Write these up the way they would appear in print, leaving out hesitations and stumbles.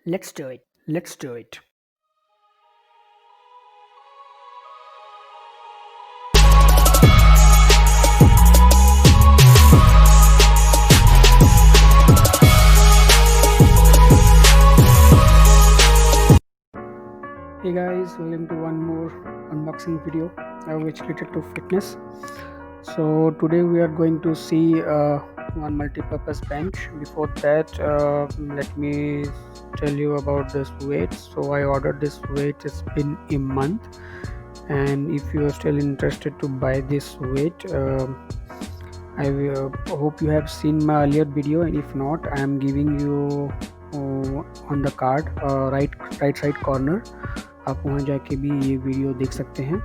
Let's do it. Let's do it. Hey guys, welcome to one more unboxing video which related to fitness. So today we are going to see one multi-purpose bench. Before that, let me tell you about this weight. So I ordered this weight. It's been a month, and if you are still interested to buy this weight, hope you have seen my earlier video, and if not, I am giving you on the card right side corner. आप वहाँ जाके भी ये video देख सकते हैं.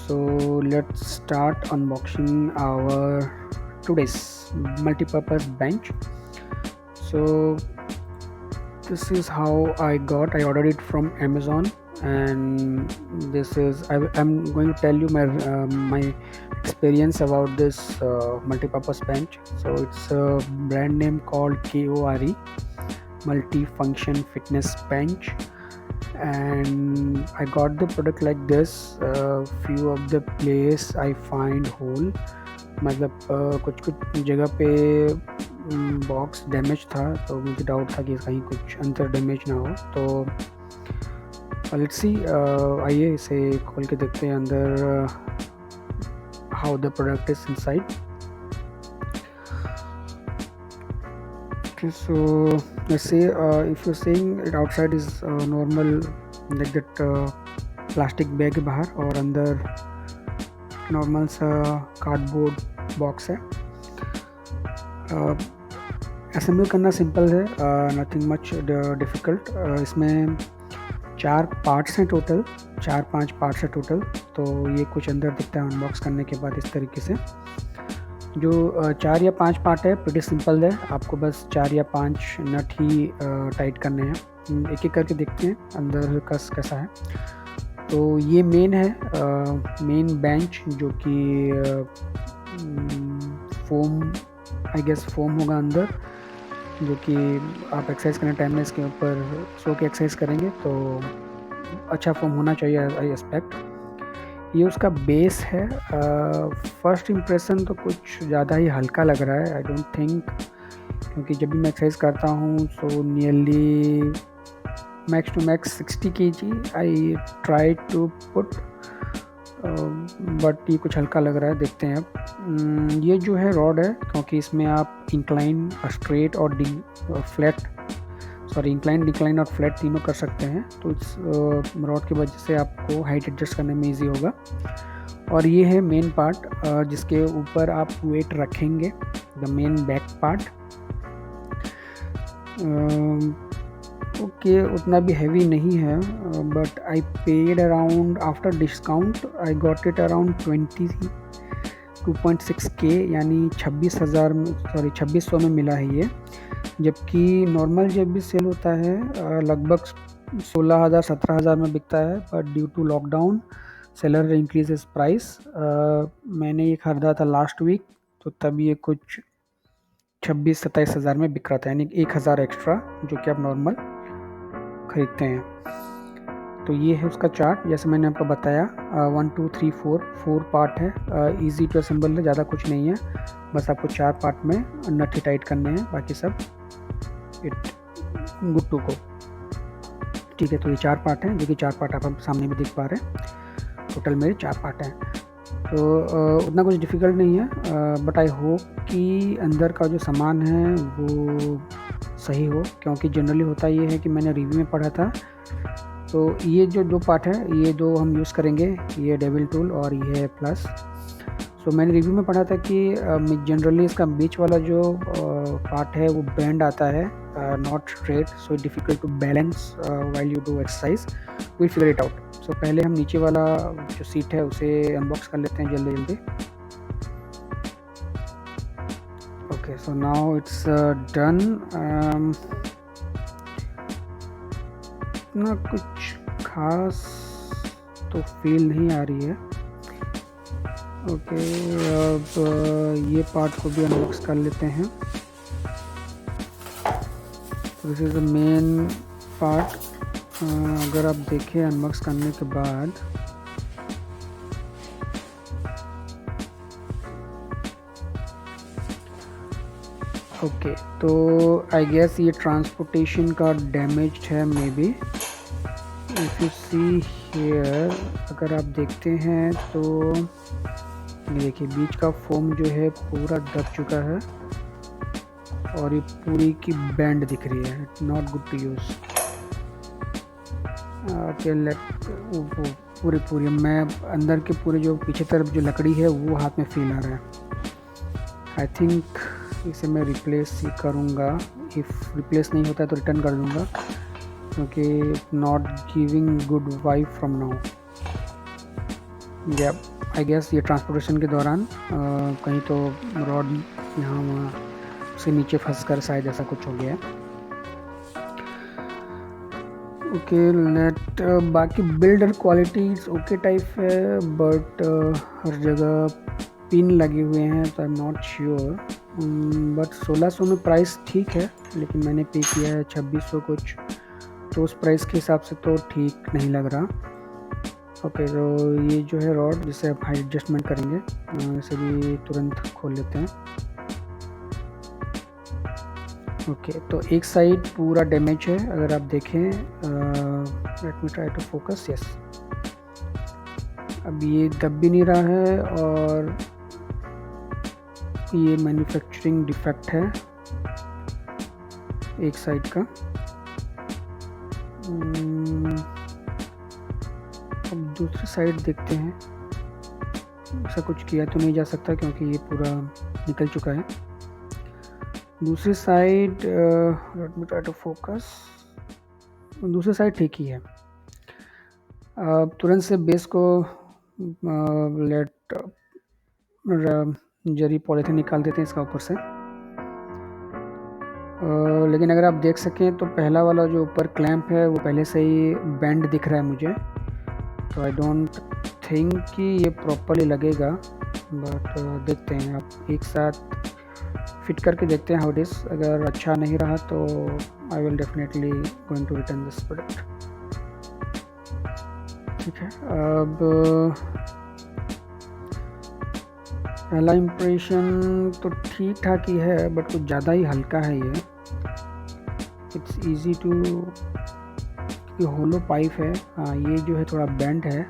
So let's start unboxing our today's multi-purpose bench. So this is how I ordered it from Amazon, and this is I'm going to tell you my experience about this multi-purpose bench. So it's a brand name called KORE, multi-function fitness bench, and I got the product like this. Few of the place I find hole, मतलब कुछ जगह पे box damage था, तो मुझे doubt था कि कहीं कुछ अंदर डैमेज ना हो. तो लेट्स सी, आइए इसे खोल के देखते हैं अंदर how the product is inside. Okay, so let's say if you're saying it outside is normal like that, plastic bag है बाहर और अंदर नॉर्मल सा कार्डबोर्ड बॉक्स है. असेंबल करना सिंपल है, नथिंग मच डिफ़िकल्ट. इसमें 4 पार्ट्स हैं टोटल, 4-5 पार्ट्स है टोटल. तो ये कुछ अंदर दिखता है अनबॉक्स करने के बाद इस तरीके से. जो 4 या 5 पार्ट है प्रीटी सिंपल है. आपको बस 4 या 5 नट ही टाइट करने हैं. एक एक करके देखते हैं अंदर कस कैसा है. तो ये मेन है, मेन बेंच, जो कि फोम, आई गेस फोम होगा अंदर, जो कि आप एक्सरसाइज करने टाइम में इसके ऊपर सो के एक्सरसाइज करेंगे तो अच्छा फोम होना चाहिए. आई एक्सपेक्ट ये उसका बेस है. फर्स्ट इम्प्रेशन तो कुछ ज़्यादा ही हल्का लग रहा है. आई डोंट थिंक, क्योंकि जब भी मैं एक्सरसाइज करता हूँ तो nearly max two max 60 kg I try to put, but ये कुछ हल्का लग रहा है. देखते हैं अब. ये जो है रॉड है, क्योंकि इसमें आप इंक्लाइन, स्ट्रेट और इंक्लाइन, डिक्लाइन और फ्लैट तीनों कर सकते हैं. तो इस रॉड की वजह से आपको हाइट एडजस्ट करने में इजी होगा. और ये है मेन पार्ट, जिसके ऊपर आप वेट रखेंगे, the main back part. Okay, उतना भी हैवी नहीं है, but I paid around, after discount I got it around 22.6K, यानी 2600 में मिला है ये. जबकि नॉर्मल जब भी सेल होता है लगभग 16,000-17,000 में बिकता है, but due to lockdown seller increase इस प्राइस. मैंने ये खरीदा था लास्ट वीक, तो तब ये कुछ 26-27,000 में बिक रहा था, यानी 1,000 एक्स्ट्रा जो कि आप नॉर्मल खरीदते हैं. तो ये है उसका चार्ट, जैसे मैंने आपको बताया. 1 2 3 4 पार्ट है. इजी टू असेंबल है, ज़्यादा कुछ नहीं है. बस आपको 4 पार्ट में नट ही टाइट करने हैं, बाकी सब इट गुड टू गो. ठीक है, तो ये 4 पार्ट हैं, जो कि 4 पार्ट आप सामने भी देख पा रहे हैं. टोटल मेरे 4 पार्ट हैं. तो उतना कुछ डिफ़िकल्ट नहीं है, बट आई होप कि अंदर का जो सामान है वो सही हो, क्योंकि जनरली होता ये है कि मैंने रिव्यू में पढ़ा था. तो ये जो 2 पार्ट है, ये 2 हम यूज़ करेंगे, ये डेविल टूल और ये है प्लस. सो मैंने रिव्यू में पढ़ा था कि जनरली इसका बीच वाला जो पार्ट है वो बेंड आता है, not straight, so difficult to balance while you do exercise. Will figure it out. So पहले हम नीचे वाला जो सीट है उसे अनबॉक्स कर लेते हैं जल्दी. Okay, so now it's done. इतना कुछ खास तो फील नहीं आ रही है. ओके, अब ये पार्ट को भी अनबॉक्स कर लेते हैं. This is the main part अगर आप देखें अनबॉक्स करने के बाद, ओके, तो आई गेस ये ट्रांसपोर्टेशन का डैमेज है may be. If you see here, अगर आप देखते हैं तो देखिए बीच का फोम जो है पूरा दब चुका है और ये पूरी की बैंड दिख रही है। Not good to use. पूरी मैं अंदर के पूरे जो पीछे तरफ जो लकड़ी है वो हाथ में फील आ रहा है। आई थिंक इसे मैं रिप्लेस ही करूँगा। इफ़ रिप्लेस नहीं होता है तो रिटर्न कर दूँगा, क्योंकि not giving good vibe from now. या आई गेस ये ट्रांसपोर्टेशन के दौरान कहीं तो रॉड यहाँ वहाँ से नीचे फंस कर शायद ऐसा कुछ हो गया है। ओके, लेट बाकी बिल्डर क्वालिटी ओके टाइप है, बट हर जगह पिन लगे हुए हैं तो I am not sure. But 1600 में प्राइस ठीक है, लेकिन मैंने पे किया है 2600 कुछ, तो उस प्राइस के हिसाब से तो ठीक नहीं लग रहा। ओके, तो ये जो है रॉड जिसे आप हाइट एडजस्टमेंट करेंगे, इसे भी तुरंत खोल लेते हैं। ओके, तो एक साइड पूरा डैमेज है। अगर आप देखें, let me try to focus, yes, अब ये दब भी नहीं रहा है और ये मैन्युफैक्चरिंग डिफेक्ट है एक साइड का। अब दूसरी साइड देखते हैं। ऐसा कुछ किया तो नहीं जा सकता क्योंकि ये पूरा निकल चुका है। दूसरी side, let me try to focus, दूसरी साइड ठीक ही है। अब तुरंत से बेस को जरी पॉलीथीन निकाल देते हैं इसका ऊपर से। लेकिन अगर आप देख सकें तो पहला वाला जो ऊपर क्लैंप है वो पहले से ही बैंड दिख रहा है मुझे, तो आई डोंट थिंक कि ये प्रॉपरली लगेगा, बट देखते हैं। आप एक साथ फिट करके देखते हैं हाउ इट इज़। अगर अच्छा नहीं रहा तो I will definitely going to return this product. ठीक है, अब पहला इम्प्रेशन तो ठीक ठाक ही है, बट कुछ ज़्यादा ही हल्का है ये। इट्स ईजी टू, ये होलो पाइप है। हाँ, ये जो है थोड़ा बेंड है।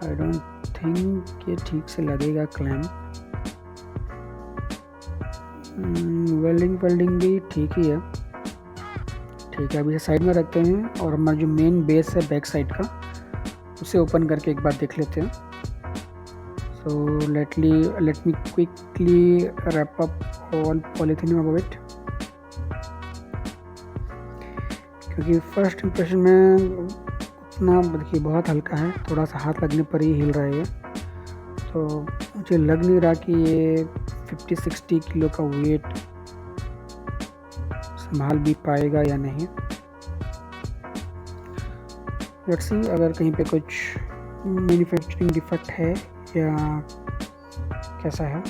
आई डोंट थिंक ये ठीक से लगेगा क्लैंप। वेल्डिंग भी ठीक ही है। ठीक है, अभी साइड में रखते हैं और हमारा जो मेन बेस है बैक साइड का, उसे ओपन करके एक बार देख लेते हैं। So let me quickly wrap up all polythene about it, क्योंकि फर्स्ट इम्प्रेशन में उतना देखिए बहुत हल्का है, थोड़ा सा हाथ लगने पर ही हिल रहा है ये। तो मुझे लग नहीं रहा कि ये 50-60 किलो का वेट संभाल भी पाएगा या नहीं। लेट्स सी अगर कहीं पे कुछ मैन्युफैक्चरिंग डिफेक्ट है या कैसा है।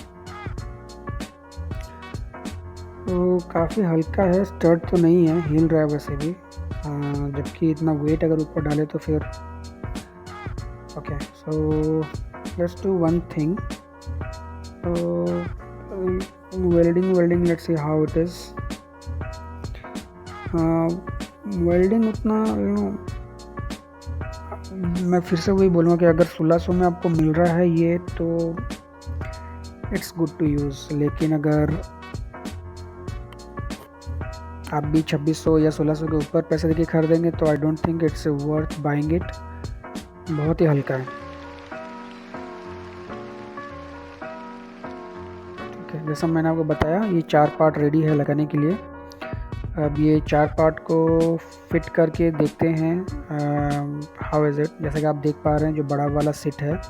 तो काफ़ी हल्का है, स्टर्ट तो नहीं है, हिल रहा है वैसे भी, जबकि इतना वेट अगर ऊपर डाले तो फिर। Okay, so let's do one thing. Welding let's see how it is. Welding उतना मैं फिर से वही बोलूँगा कि अगर 1600 में आपको मिल रहा है ये, तो इट्स गुड टू यूज़। लेकिन अगर आप भी 2600 या 1600 के ऊपर पैसे देके खरीदेंगे तो I don't think it's worth buying it. बहुत ही हल्का है। ठीक है, जैसा मैंने आपको बताया, ये 4 पार्ट रेडी है लगाने के लिए। अब ये 4 पार्ट को फिट करके देखते हैं हाउ इज़ इट। जैसा कि आप देख पा रहे हैं, जो बड़ा वाला सीट है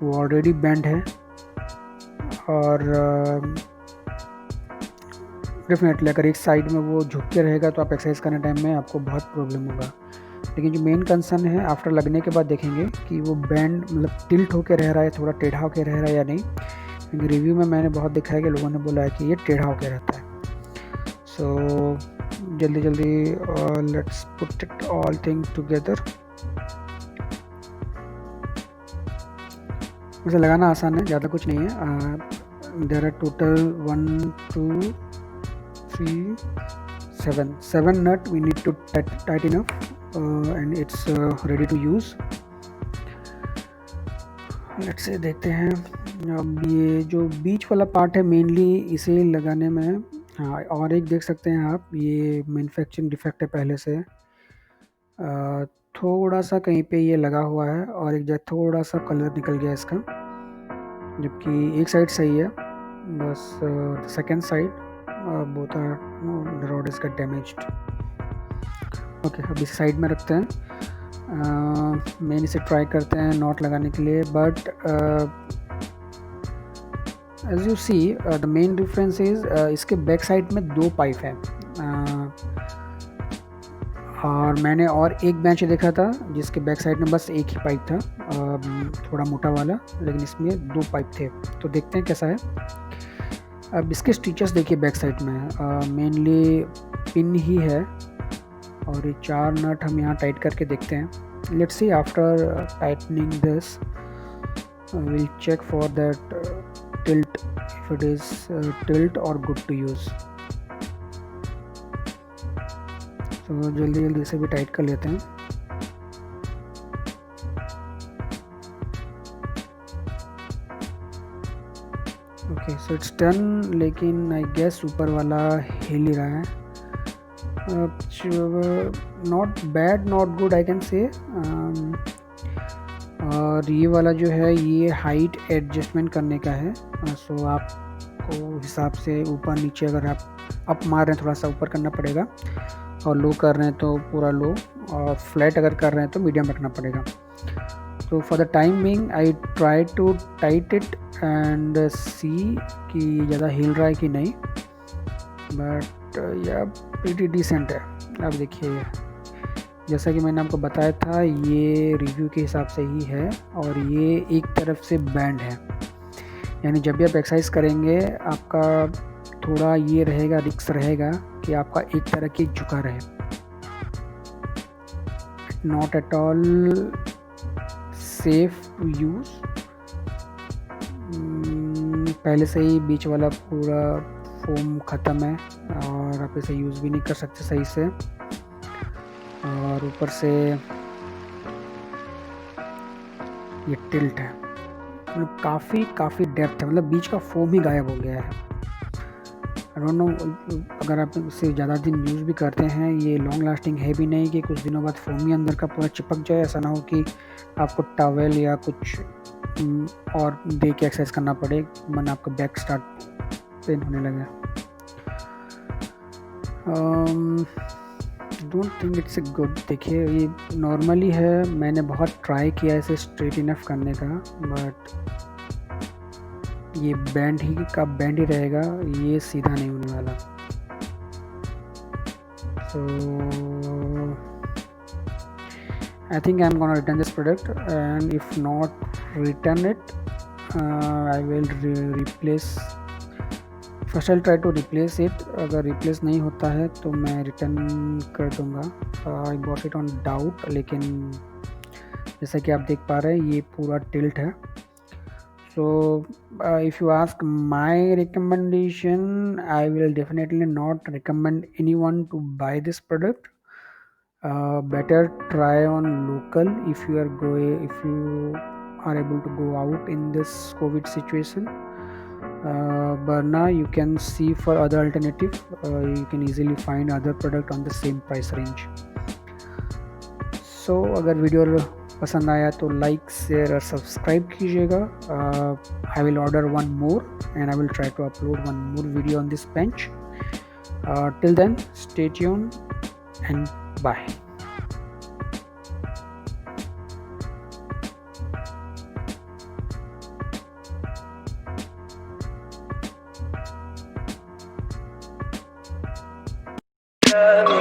वो ऑलरेडी बेंड है और डेफिनेटली अगर एक साइड में वो झुक के रहेगा तो आप एक्सरसाइज करने टाइम में आपको बहुत प्रॉब्लम होगा। लेकिन जो मेन कंसर्न है, आफ्टर लगने के बाद देखेंगे कि वो बैंड मतलब टिल्ट होके रह रहा है, थोड़ा टेढ़ा होके रह रहा है या नहीं। क्योंकि रिव्यू में मैंने बहुत देखा है कि लोगों ने बोला है कि ये टेढ़ा होके रहता है। सो जल्दी जल्दी let's put it all thing together. वैसे लगाना आसान है, ज़्यादा कुछ नहीं है। There are total 1 2 3 7 nut we need to tighten up and it's ready to use. Let's say देखते हैं। अब ये जो बीच वाला पार्ट है मेनली इसे लगाने में है। हाँ, और एक देख सकते हैं आप, ये मैन्युफैक्चरिंग डिफेक्ट है पहले से। थोड़ा सा कहीं पे ये लगा हुआ है और एक जगह थोड़ा सा कलर निकल गया इसका, जबकि एक साइड सही है, बस second side both are the rod is got damaged. Okay, अब इस साइड में रखते हैं। मेन इसे ट्राई करते हैं नॉट लगाने के लिए, but as you see the main difference is इसके बैक साइड में 2 पाइप है। और मैंने और एक बेंच देखा था जिसके बैक साइड में बस एक ही पाइप था, थोड़ा मोटा वाला, लेकिन इसमें 2 पाइप थे। तो देखते हैं कैसा है। अब इसके स्टिचेस देखिए बैक साइड में मेनली पिन ही है और ये 4 नट हम यहाँ टाइट करके देखते हैं। Let's see after tightening this we'll check for that tilt, if it is tilt or good to use। तो जल्दी जल्दी इसे भी टाइट कर लेते हैं। ओके, सो इट्स डन, लेकिन आई गेस ऊपर वाला हिल ही रहा है। Not bad not good I can say. और ये वाला जो है ये हाइट एडजस्टमेंट करने का है। सो आपको हिसाब से ऊपर नीचे, अगर आप अप मार रहे हैं थोड़ा सा ऊपर करना पड़ेगा, और लो कर रहे हैं तो पूरा लो, और फ्लैट अगर कर रहे हैं तो मीडियम रखना पड़ेगा। तो for the time being I try to tight it and see कि ज़्यादा हिल रहा है कि नहीं, बट या प्रीटी डिसेंट है। अब देखिए, जैसा कि मैंने आपको बताया था, ये रिव्यू के हिसाब से ही है और ये एक तरफ से बैंड है, यानी जब भी आप एक्सरसाइज करेंगे आपका थोड़ा ये रहेगा, रिस्क रहेगा कि आपका एक तरह की झुका रहे। Not at all safe to use. पहले से ही बीच वाला पूरा फोम ख़त्म है और आप इसे यूज़ भी नहीं कर सकते सही से, और ऊपर से ये टिल्ट है, मतलब काफ़ी डेप्थ है, मतलब बीच का फोम ही गायब हो गया है। आई डोंट नो, अगर आप इसे ज़्यादा दिन यूज़ भी करते हैं, ये लॉन्ग लास्टिंग है भी नहीं कि कुछ दिनों बाद फोम ही अंदर का पूरा चिपक जाए। ऐसा ना हो कि आपको टॉवेल या कुछ और दे के एक्सरसाइज करना पड़े, मन आपका बैक स्टार्ट पेन होने लगे। Don't think it's a good. देखिए, ये नॉर्मली है, मैंने बहुत ट्राई किया इसे स्ट्रेट इनफ करने का, बट ये बैंड ही रहेगा, ये सीधा नहीं होने वाला। So I think I am gonna return this product, and if not return it I will replace. First I try to replace it. अगर रिप्लेस नहीं होता है तो मैं रिटर्न कर दूंगा। I got it on doubt, लेकिन जैसा कि आप देख पा रहे हैं ये पूरा टिल्ट है। So if you ask my recommendation, I will definitely not recommend anyone to buy this product. Better try on local if you are able to go out in this COVID situation. But now you can see for other alternative, you can easily find other product on the same price range. So अगर video पसंद आया तो like share और subscribe कीजिएगा। I will order one more and I will try to upload one more video on this bench. Till then, stay tuned and bye. Yeah.